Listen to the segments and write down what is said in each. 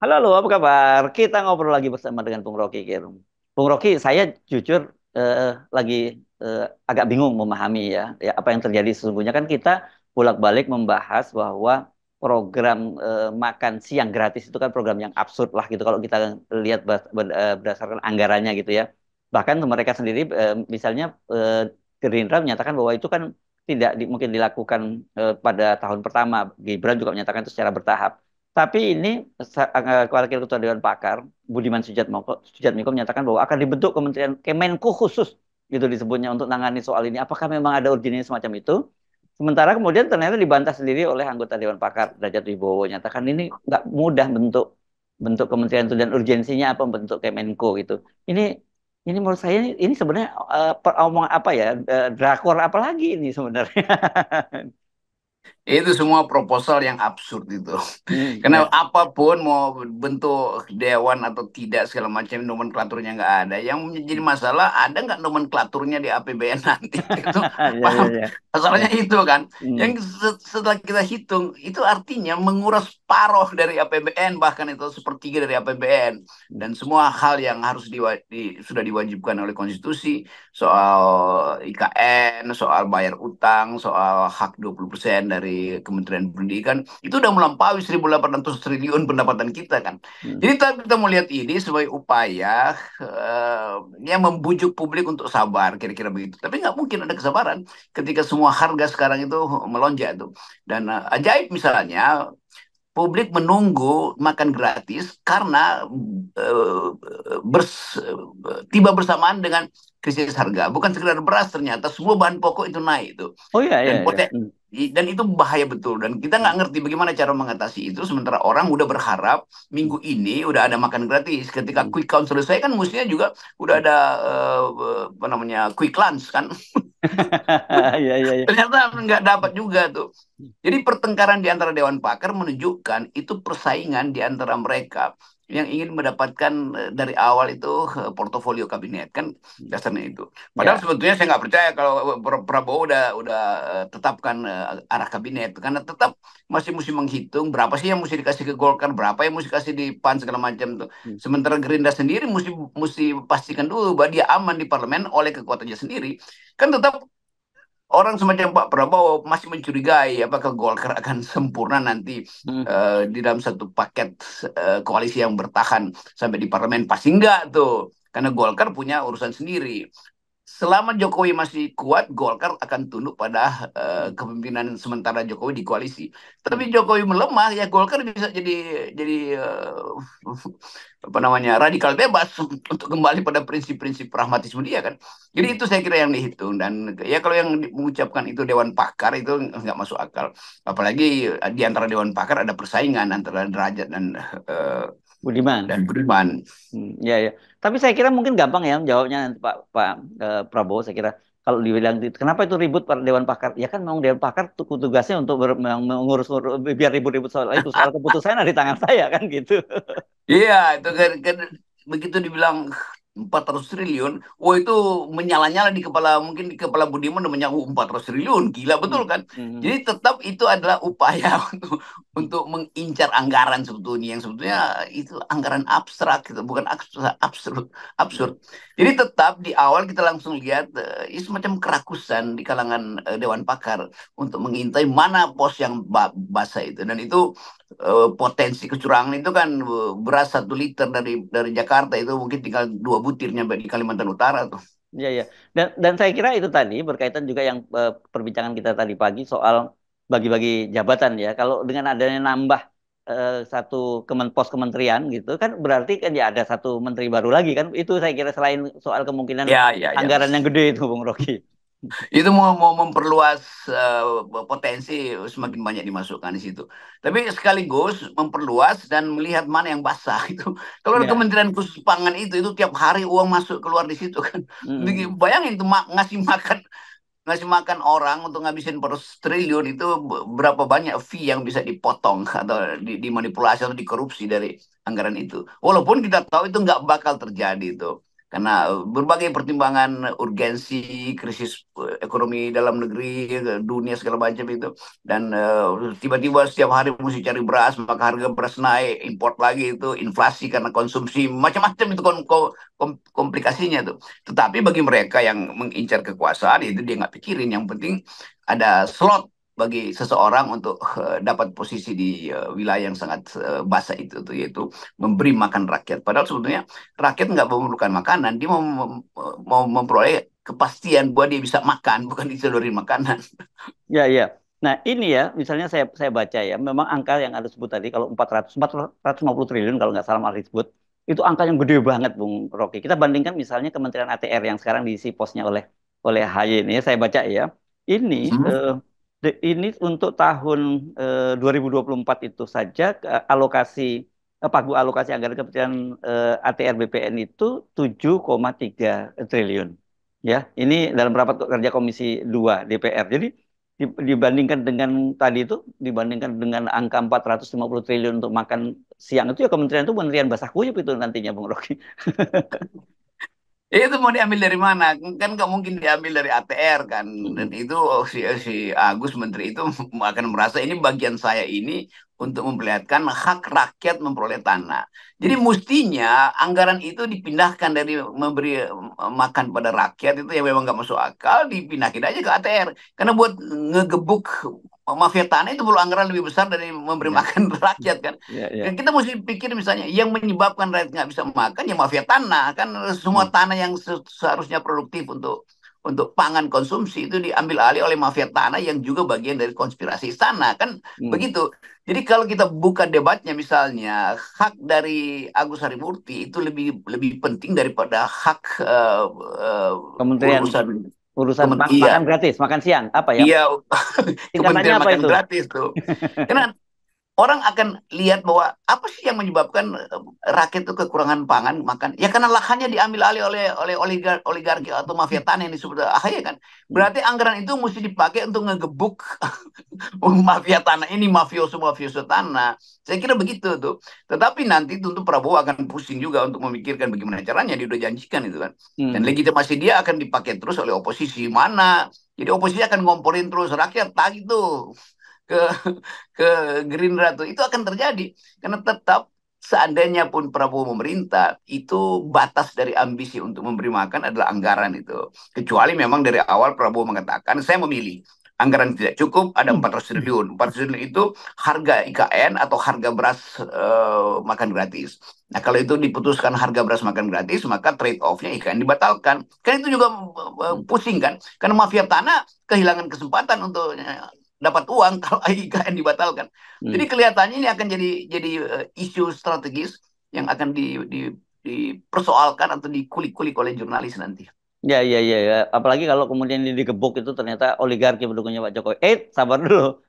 Halo, halo, apa kabar? Kita ngobrol lagi bersama dengan Bung Rocky Gerung. Bung Rocky, saya jujur lagi eh, agak bingung memahami ya apa yang terjadi sesungguhnya kan kita bolak-balik membahas bahwa program makan siang gratis itu kan program yang absurd lah gitu kalau kita lihat berdasarkan anggarannya gitu ya. Bahkan mereka sendiri misalnya Gerindra menyatakan bahwa itu kan tidak mungkin dilakukan pada tahun pertama. Gibran juga menyatakan itu secara bertahap. Tapi ini Wakil Ketua Dewan Pakar Budiman Sujatmiko menyatakan bahwa akan dibentuk Kementerian Kemenku khusus gitu disebutnya untuk nangani soal ini. Apakah memang ada urgensi semacam itu? Sementara kemudian ternyata dibantah sendiri oleh anggota Dewan Pakar Derajat Wibowo nyatakan ini nggak mudah bentuk bentuk kementerian itu dan urgensinya apa bentuk Kemenko gitu. Ini ini menurut saya ini sebenarnya omongan apa ya drakor apa lagi ini sebenarnya. Itu semua proposal yang absurd itu. Karena Ya. apapun mau bentuk dewan atau tidak segala macam nomenklaturnya nggak ada. Yang menjadi masalah ada nggak nomenklaturnya di APBN nanti itu Ya, ya, paham? ya. Masalahnya Ya. itu kan. Yang Hmm. setelah kita hitung itu artinya menguras paruh dari APBN bahkan itu sepertiga dari APBN dan semua hal yang harus sudah diwajibkan oleh konstitusi soal IKN, soal bayar utang, soal hak 20% dari Kementerian Pendidikan, itu udah melampaui 1.800 triliun pendapatan kita kan. Hmm. Jadi kita melihat ini sebagai upaya yang membujuk publik untuk sabar, kira-kira begitu. Tapi nggak mungkin ada kesabaran ketika semua harga sekarang itu melonjak tuh. Dan ajaib misalnya publik menunggu makan gratis karena eh, tiba bersamaan dengan krisis harga. Bukan sekedar beras ternyata semua bahan pokok itu naik itu. Oh ya, Dan ya, ya. Hmm. dan itu bahaya betul dan kita nggak ngerti bagaimana cara mengatasi itu sementara orang udah berharap Hmm. minggu ini udah ada makan gratis ketika Hmm. quick count selesai kan mestinya juga udah ada apa namanya quick lunch kan. Ya, ya, ya. Ternyata nggak dapat juga tuh. Jadi pertengkaran di antara Dewan Pakar menunjukkan itu persaingan di antara mereka yang ingin mendapatkan dari awal itu portofolio kabinet kan dasarnya itu. Padahal Ya. sebetulnya saya nggak percaya kalau Prabowo udah tetapkan arah kabinet karena tetap masih mesti menghitung berapa sih yang mesti dikasih ke Golkar, berapa yang mesti kasih di PAN segala macam tuh. Hmm. Sementara Gerindra sendiri mesti mesti pastikan dulu bahwa dia aman di parlemen oleh kekuatannya sendiri. Kan tetap orang semacam Pak Prabowo masih mencurigai apakah Golkar akan sempurna nanti Hmm. di dalam satu paket koalisi yang bertahan sampai di parlemen pasti enggak tuh karena Golkar punya urusan sendiri. Selama Jokowi masih kuat, Golkar akan tunduk pada kepemimpinan sementara Jokowi di koalisi. Tapi Hmm. Jokowi melemah, ya Golkar bisa jadi apa namanya radikal bebas untuk kembali pada prinsip-prinsip pragmatisme dia kan. Jadi Hmm. itu saya kira yang dihitung dan ya kalau yang mengucapkan itu Dewan Pakar itu nggak masuk akal. Apalagi di antara Dewan Pakar ada persaingan antara Derajat uh, Budiman. dan Budiman. Ya, ya. Tapi saya kira mungkin gampang ya jawabnya nanti Pak Pak Prabowo. Saya kira kalau dibilang kenapa itu ribut pada Dewan Pakar? Ya kan memang Dewan Pakar tugasnya untuk mengurus biar ribut-ribut soal itu soal keputusan ada di tangan saya kan gitu. Iya, itu kan begitu dibilang 400 triliun, oh itu menyala-nyala di kepala mungkin di kepala Budiman udah menyangkut 400 triliun, gila betul Hmm. kan? Jadi Hmm. tetap itu adalah upaya untuk mengincar anggaran sebetulnya yang sebetulnya itu anggaran abstrak gitu, bukan abstrak, absurd, absurd. Hmm. Jadi tetap di awal kita langsung lihat semacam kerakusan di kalangan Dewan Pakar untuk mengintai mana pos yang basah itu dan itu potensi kecurangan itu kan beras 1 liter dari Jakarta itu mungkin tinggal 2 butir nyampe di Kalimantan Utara tuh. Ya, ya. Dan saya kira itu tadi berkaitan juga yang perbincangan kita tadi pagi soal bagi-bagi jabatan ya. Kalau dengan adanya nambah satu pos kementerian gitu kan berarti kan ya ada satu menteri baru lagi kan. Itu saya kira selain soal kemungkinan Ya, ya, ya. anggaran yang gede itu Bung Rocky. Itu mau memperluas potensi semakin banyak dimasukkan di situ. Tapi sekaligus memperluas dan melihat mana yang basah itu. Kalau ada Ya. Kementerian Khusus Pangan itu tiap hari uang masuk keluar di situ kan. Mm. Bayangin tuh ngasih makan orang untuk ngabisin per triliun itu berapa banyak fee yang bisa dipotong atau dimanipulasi atau dikorupsi dari anggaran itu. Walaupun kita tahu itu nggak bakal terjadi itu. karena berbagai pertimbangan urgensi krisis ekonomi dalam negeri, dunia segala macam itu, dan tiba-tiba setiap hari mesti cari beras, maka harga beras naik, import lagi, itu inflasi karena konsumsi, macam-macam itu komplikasinya tuh. Tetapi bagi mereka yang mengincar kekuasaan itu dia nggak pikirin, yang penting ada slot bagi seseorang untuk dapat posisi di wilayah yang sangat basah itu tuh, yaitu memberi makan rakyat. Padahal sebetulnya rakyat nggak memerlukan makanan, dia mau memperoleh kepastian bahwa dia bisa makan, bukan disodorin makanan. Ya, ya. Nah, ini ya, misalnya saya baca ya, memang angka yang Anda sebut tadi, kalau 450 triliun kalau nggak salah Mas disebut, itu angka yang gede banget, Bung Rocky. Kita bandingkan misalnya Kementerian ATR yang sekarang diisi posnya oleh HY ini, ya, saya baca ya. Ini Hmm. ini untuk tahun 2024 itu saja alokasi pagu alokasi anggaran Kementerian ATR BPN itu 7,3 triliun. Ya, ini dalam rapat kerja Komisi 2 DPR. Jadi dibandingkan dengan tadi itu, dibandingkan dengan angka 450 triliun untuk makan siang itu ya kementerian itu kementerian basah kuyup itu nantinya Bung Rocky. Itu mau diambil dari mana? Kan nggak mungkin diambil dari ATR kan. Dan Mm-mm. itu si Agus Menteri itu akan merasa ini bagian saya ini untuk memperlihatkan hak rakyat memperoleh tanah. Jadi mestinya anggaran itu dipindahkan dari memberi makan pada rakyat itu yang memang nggak masuk akal, dipindahin aja ke ATR. Karena buat ngegebuk mafia tanah itu perlu anggaran lebih besar dari memberi Ya, makan rakyat kan. ya, ya. Kita mesti pikir misalnya yang menyebabkan rakyat nggak bisa makan ya mafia tanah kan, semua Mm. tanah yang seharusnya produktif untuk pangan konsumsi itu diambil alih oleh mafia tanah yang juga bagian dari konspirasi istana kan Mm. begitu. Jadi kalau kita buka debatnya misalnya hak dari Agus Harimurti itu lebih lebih penting daripada hak Kementerian urusan urusan makan iya gratis, makan siang, apa ya? iya Tingkatannya Kementerian apa Makan itu? Gratis tuh. Karena orang akan lihat bahwa apa sih yang menyebabkan rakyat itu kekurangan pangan makan, ya karena lahannya diambil alih oleh oligarki atau mafia tanah yang disebut AHY kan. Mm. Berarti anggaran itu mesti dipakai untuk ngegebuk mafia tanah ini, mafioso mafioso tanah. Saya kira begitu tuh. Tetapi nanti tentu Prabowo akan pusing juga untuk memikirkan bagaimana caranya, dia udah janjikan itu kan. Dan Mm. legitimasi dia akan dipakai terus oleh oposisi mana. Jadi oposisi akan ngomporin terus rakyat tagih tuh ke ke Gerindra tuh, itu akan terjadi karena tetap seandainya pun Prabowo memerintah itu batas dari ambisi untuk memberi makan adalah anggaran itu, kecuali memang dari awal Prabowo mengatakan saya memilih anggaran tidak cukup ada 400 triliun itu harga IKN atau harga beras makan gratis. Nah kalau itu diputuskan harga beras makan gratis maka trade off-nya IKN dibatalkan, kan itu juga Mm. pusing kan, karena mafia tanah kehilangan kesempatan untuk dapat uang kalau IKN dibatalkan. Jadi Mm. kelihatannya ini akan jadi isu strategis yang akan dipersoalkan atau dikulik-kulik oleh jurnalis nanti. Ya, ya, ya, ya. Apalagi kalau kemudian ini digebuk itu ternyata oligarki pendukungnya Pak Jokowi. Sabar dulu.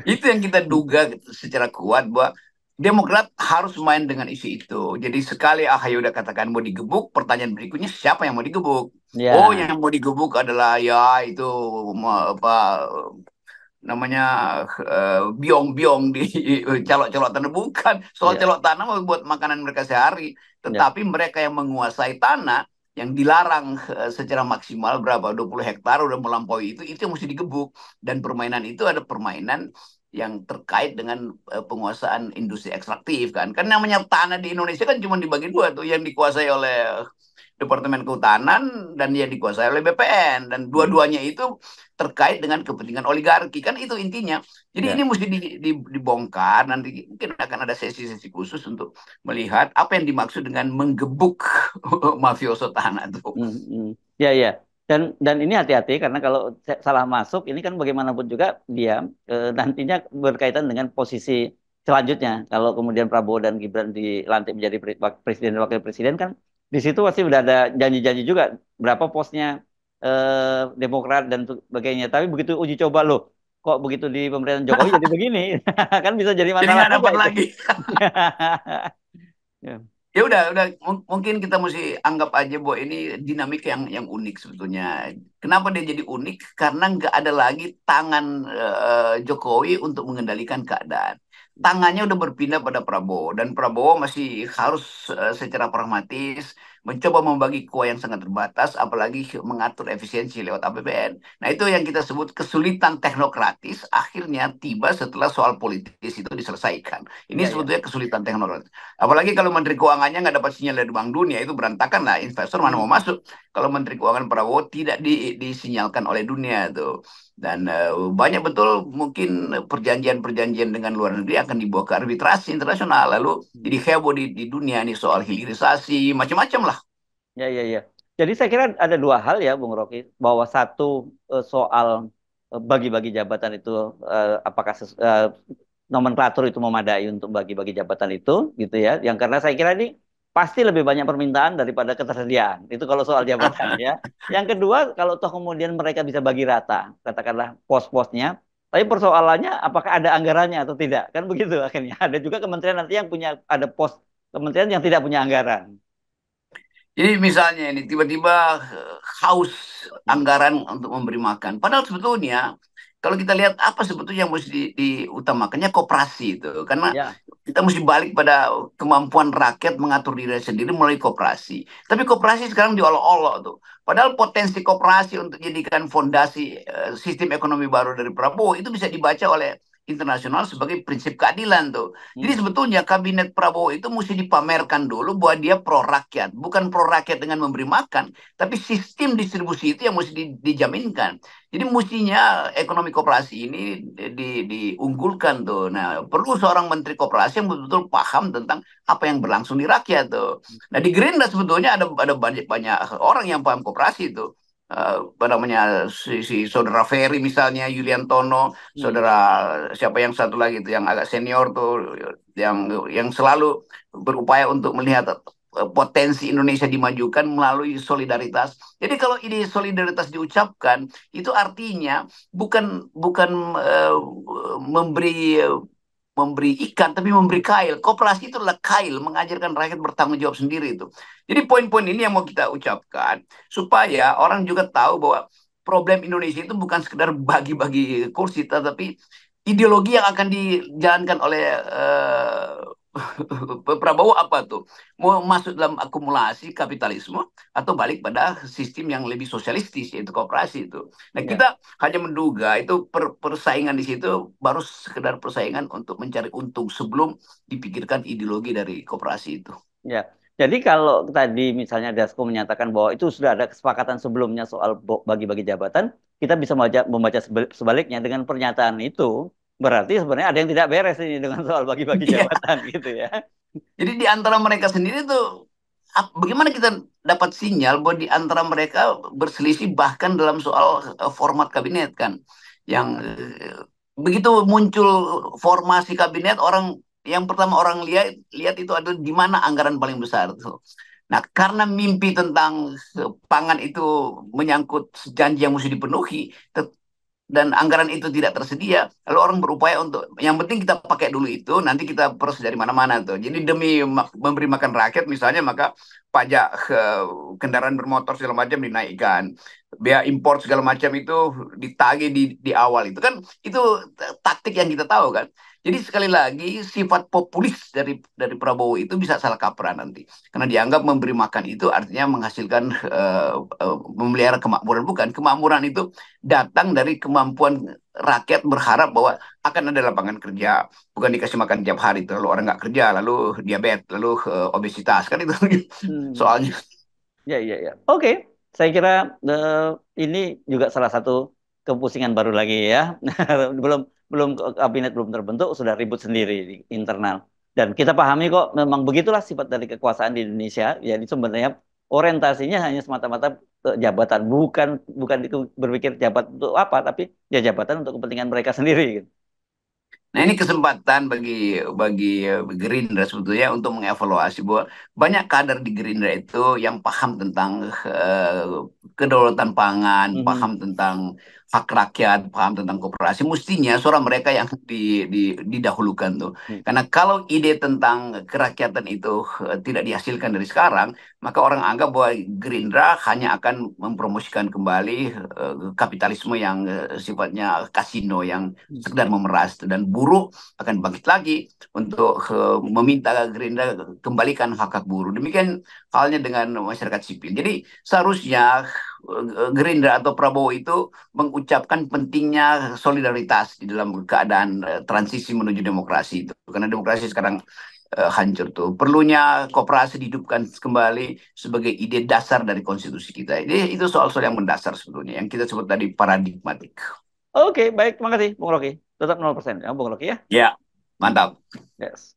Itu yang kita duga secara kuat bahwa Demokrat harus main dengan isu itu. Jadi sekali AHY udah katakan mau digebuk, pertanyaan berikutnya siapa yang mau digebuk? Oh, Ya, yang mau digebuk adalah ya itu apa namanya biong-biong di calok-calok tanah, bukan soal ya, calok tanah buat makanan mereka sehari, ya. tetapi mereka yang menguasai tanah yang dilarang secara maksimal berapa 20 hektar udah melampaui itu yang mesti digebuk, dan permainan itu ada permainan yang terkait dengan penguasaan industri ekstraktif kan namanya tanah di Indonesia kan cuma dibagi dua tuh, yang dikuasai oleh Departemen Kehutanan dan yang dikuasai oleh BPN, dan Hmm. dua-duanya itu terkait dengan kepentingan oligarki kan itu intinya. Jadi Ya. ini mesti dibongkar, nanti mungkin akan ada sesi-sesi khusus untuk melihat apa yang dimaksud dengan menggebuk mafioso tanah itu. Hmm, hmm. Ya, ya. Dan ini hati-hati karena kalau salah masuk ini kan bagaimanapun juga dia nantinya berkaitan dengan posisi selanjutnya. Kalau kemudian Prabowo dan Gibran dilantik menjadi presiden dan wakil presiden kan di situ pasti udah ada janji-janji juga berapa posnya Demokrat dan sebagainya. Tapi begitu uji coba loh, kok begitu di pemerintahan Jokowi jadi begini, kan bisa jadi Jadi masalah nggak juga dapat itu. lagi. Ya. Ya udah mungkin kita mesti anggap aja bahwa ini dinamika yang unik sebetulnya. Kenapa dia jadi unik? Karena nggak ada lagi tangan Jokowi untuk mengendalikan keadaan. tangannya udah berpindah pada Prabowo, dan Prabowo masih harus secara pragmatis mencoba membagi kue yang sangat terbatas, apalagi mengatur efisiensi lewat APBN. Nah, itu yang kita sebut kesulitan teknokratis akhirnya tiba setelah soal politis itu diselesaikan. Ini Ya, ya. sebetulnya kesulitan teknokratis. Apalagi kalau Menteri Keuangannya nggak dapat sinyal dari Bank Dunia, itu berantakan lah. Investor mana mau Hmm. masuk kalau Menteri Keuangan Prabowo tidak disinyalkan oleh dunia tuh. Dan banyak betul mungkin perjanjian-perjanjian dengan luar negeri akan dibawa ke arbitrasi internasional. Lalu jadi heboh di dunia nih soal hilirisasi, macam-macam lah. Ya, ya, ya. Jadi saya kira ada dua hal ya, Bung Rocky, bahwa satu soal bagi-bagi jabatan itu apakah nomenklatur itu memadai untuk bagi-bagi jabatan itu, gitu ya. Yang karena saya kira ini pasti lebih banyak permintaan daripada ketersediaan. Itu kalau soal jabatan ya. Yang kedua, kalau toh kemudian mereka bisa bagi rata, katakanlah pos-posnya, tapi persoalannya apakah ada anggarannya atau tidak, kan begitu akhirnya. Ada juga kementerian nanti yang punya ada pos kementerian yang tidak punya anggaran. Jadi misalnya ini tiba-tiba haus Hmm. anggaran untuk memberi makan. Padahal sebetulnya kalau kita lihat apa sebetulnya yang mesti diutamakannya koperasi itu. Karena Ya. kita mesti balik pada kemampuan rakyat mengatur diri sendiri melalui koperasi. Tapi koperasi sekarang diolok-olok tuh. Padahal potensi koperasi untuk jadikan fondasi sistem ekonomi baru dari Prabowo itu bisa dibaca oleh internasional sebagai prinsip keadilan tuh. Jadi Hmm. sebetulnya kabinet Prabowo itu mesti dipamerkan dulu bahwa dia pro rakyat, bukan pro rakyat dengan memberi makan, tapi sistem distribusi itu yang mesti dijaminkan. Jadi mestinya ekonomi koperasi ini diunggulkan tuh. Nah, perlu seorang menteri koperasi yang betul-betul paham tentang apa yang berlangsung di rakyat tuh. Nah, di Gerindra sebetulnya ada banyak banyak orang yang paham koperasi itu. Apa namanya si saudara Ferry misalnya, Yulian Tono, Hmm. saudara siapa yang satu lagi itu yang agak senior tuh, yang selalu berupaya untuk melihat potensi Indonesia dimajukan melalui solidaritas. Jadi kalau ide solidaritas diucapkan, itu artinya bukan bukan memberi memberi ikan tapi memberi kail. Koperasi itu adalah kail, mengajarkan rakyat bertanggung jawab sendiri itu. Jadi poin-poin ini yang mau kita ucapkan supaya orang juga tahu bahwa problem Indonesia itu bukan sekedar bagi-bagi kursi, tetapi ideologi yang akan dijalankan oleh Prabowo apa tuh? Mau masuk dalam akumulasi kapitalisme atau balik pada sistem yang lebih sosialistis yaitu koperasi itu. Nah, Ya. kita hanya menduga itu persaingan di situ baru sekedar persaingan untuk mencari untung sebelum dipikirkan ideologi dari koperasi itu. Ya, jadi kalau tadi misalnya Dasko menyatakan bahwa itu sudah ada kesepakatan sebelumnya soal bagi-bagi jabatan, kita bisa membaca sebaliknya dengan pernyataan itu, berarti sebenarnya ada yang tidak beres ini dengan soal bagi-bagi Iya. jabatan gitu ya. Jadi di antara mereka sendiri tuh bagaimana kita dapat sinyal bahwa di antara mereka berselisih bahkan dalam soal format kabinet kan. Yang begitu muncul formasi kabinet, orang yang pertama orang lihat lihat itu adalah di mana anggaran paling besar tuh. Nah, karena mimpi tentang pangan itu menyangkut janji yang mesti dipenuhi, dan anggaran itu tidak tersedia, lalu orang berupaya untuk yang penting kita pakai dulu itu, nanti kita proses dari mana-mana tuh. Jadi demi memberi makan rakyat misalnya, maka pajak kendaraan bermotor segala macam dinaikkan, biaya impor segala macam itu ditagih di awal itu kan, itu taktik yang kita tahu kan. Jadi sekali lagi sifat populis dari Prabowo itu bisa salah kaprah nanti, karena dianggap memberi makan itu artinya menghasilkan memelihara kemakmuran. Bukan, kemakmuran itu datang dari kemampuan rakyat berharap bahwa akan ada lapangan kerja, bukan dikasih makan tiap hari itu lalu orang nggak kerja, lalu diabetes, lalu obesitas kan itu Hmm. soalnya. Ya, ya, ya. Oke, saya kira eh, ini juga salah satu kepusingan baru lagi ya. Belum belum kabinet belum terbentuk sudah ribut sendiri di internal. Dan kita pahami kok memang begitulah sifat dari kekuasaan di Indonesia. Jadi sebenarnya orientasinya hanya semata-mata jabatan, bukan bukan itu berpikir jabat untuk apa, tapi ya jabatan untuk kepentingan mereka sendiri gitu. Nah, ini kesempatan bagi bagi Gerindra sebetulnya untuk mengevaluasi bahwa banyak kader di Gerindra itu yang paham tentang kedaulatan pangan, Mhm. paham tentang hak rakyat, paham tentang koperasi, mestinya suara mereka yang didahulukan tuh. Hmm. Karena kalau ide tentang kerakyatan itu tidak dihasilkan dari sekarang, maka orang anggap bahwa Gerindra hanya akan mempromosikan kembali kapitalisme yang sifatnya kasino, yang Hmm. sekedar memeras, dan buruh akan bangkit lagi untuk meminta Gerindra kembalikan hak-hak buruh. Demikian halnya dengan masyarakat sipil. Jadi seharusnya Gerindra atau Prabowo itu mengucapkan pentingnya solidaritas di dalam keadaan transisi menuju demokrasi itu. Karena demokrasi sekarang hancur tuh. Perlunya kooperasi dihidupkan kembali sebagai ide dasar dari konstitusi kita. Jadi itu soal-soal yang mendasar sebetulnya, yang kita sebut tadi paradigmatik. Oke, baik. Terima kasih, Bung Rocky. Tetap 0% ya, Bung Rocky ya. Ya, mantap. Yes.